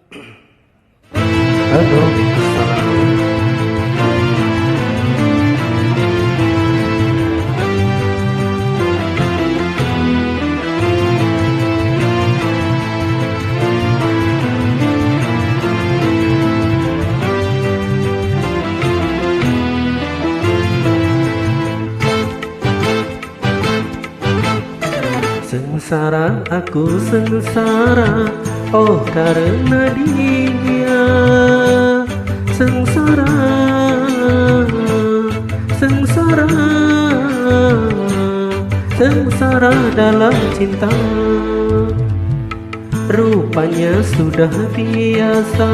Halo, assalamualaikum. Sengsara, aku sengsara, oh karena dia. Sengsara, sengsara, sengsara dalam cinta. Rupanya sudah biasa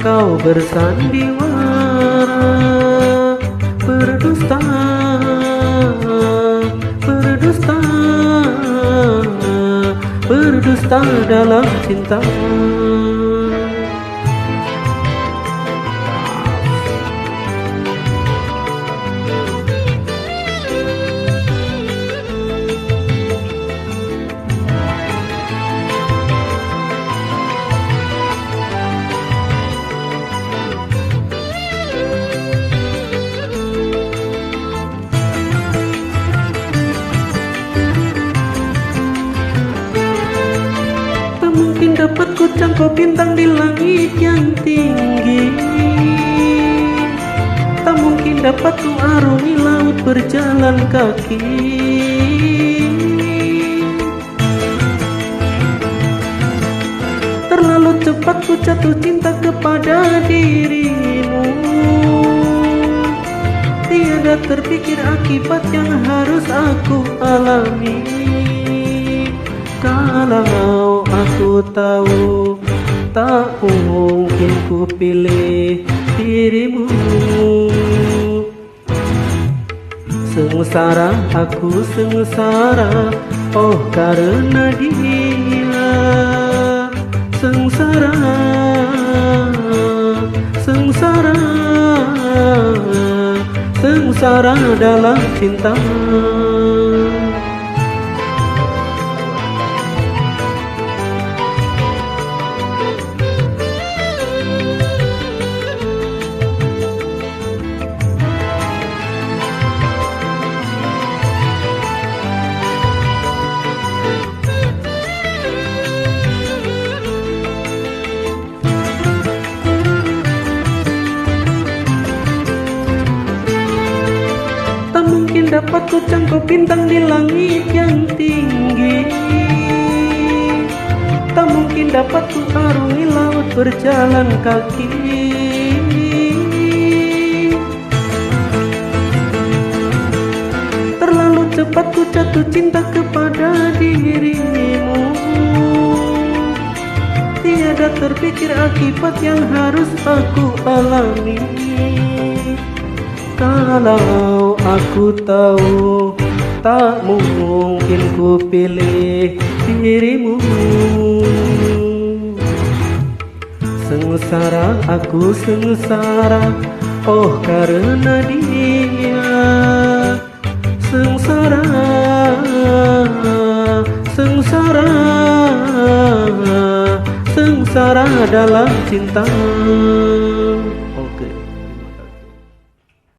kau bersandiwara, berdusta, berdusta, berdusta dalam cinta. Mungkin dapat ku cangkok bintang di langit yang tinggi. Tak mungkin dapat ku arungi laut berjalan kaki. Terlalu cepat ku jatuh cinta kepada dirimu. Tiada terpikir akibat yang harus aku alami. Kalau aku tahu, tak mungkin ku pilih dirimu. Sengsara, aku sengsara, oh karena dia. Sengsara, sengsara, sengsara dalam cinta. Mungkin dapat ku cangkok bintang di langit yang tinggi. Tak mungkin dapat ku arungi laut berjalan kaki. Terlalu cepat ku jatuh cinta kepada dirimu. Tiada terpikir akibat yang harus aku alami. Kalau aku tahu, tak mungkin ku pilih dirimu. Sengsara, aku sengsara, oh karena dia. Sengsara, sengsara, sengsara dalam cinta.